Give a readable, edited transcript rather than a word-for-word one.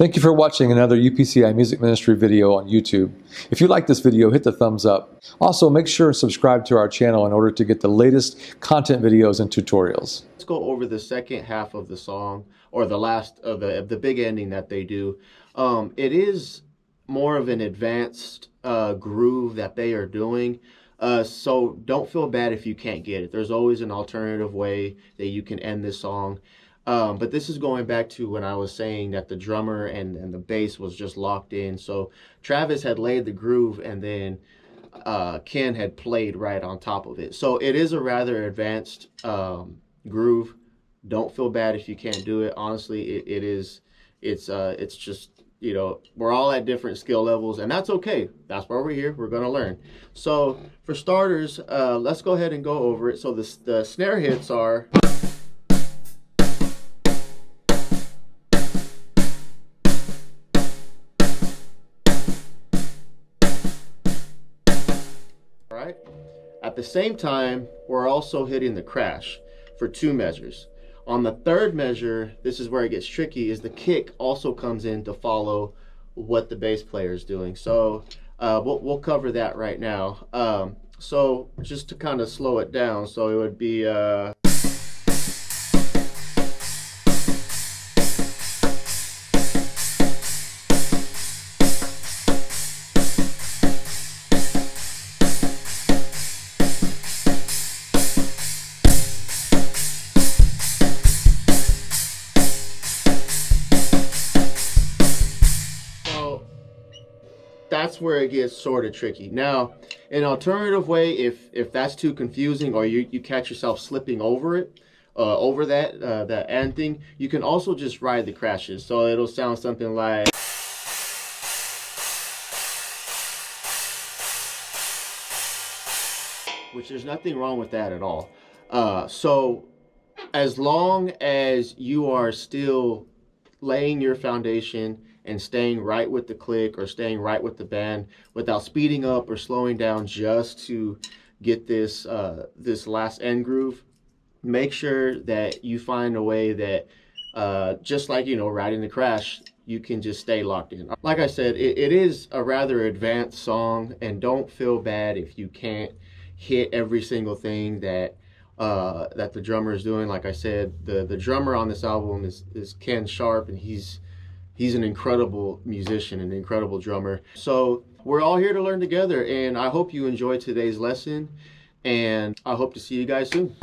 Thank you for watching another UPCI Music Ministry video on YouTube. If you like this video, hit the thumbs up. Also, make sure and subscribe to our channel in order to get the latest content videos and tutorials. Let's go over the second half of the song, or the last of the big ending that they do. It is more of an advanced groove that they are doing. So don't feel bad if you can't get it. There's always an alternative way that you can end this song. But this is going back to when I was saying that the drummer and the bass was just locked in. So Travis had laid the groove, and then Ken had played right on top of it. So it is a rather advanced groove. Don't feel bad if you can't do it. Honestly, it's just, you know, we're all at different skill levels, and that's okay. That's why we're here. We're going to learn. So for starters, let's go ahead and go over it. So the snare hits are... Right. At the same time, we're also hitting the crash for 2 measures. On the third measure, this is where it gets tricky, is the kick also comes in to follow what the bass player is doing. So we'll cover that right now. So just to kind of slow it down, so it would be... That's where it gets sort of tricky. Now, an alternative way, if that's too confusing, or you catch yourself slipping over it, over that end thing, you can also just ride the crashes. So it'll sound something like... which there's nothing wrong with that at all. So as long as you are still laying your foundation and staying right with the click or staying right with the band without speeding up or slowing down just to get this this last end groove, make sure that you find a way that just like, you know, riding the crash, you can just stay locked in. Like I said, it is a rather advanced song, and don't feel bad if you can't hit every single thing that that the drummer is doing. Like I said, the drummer on this album is Ken Sharp, and he's an incredible musician, an incredible drummer. So we're all here to learn together, and I hope you enjoyed today's lesson, and I hope to see you guys soon.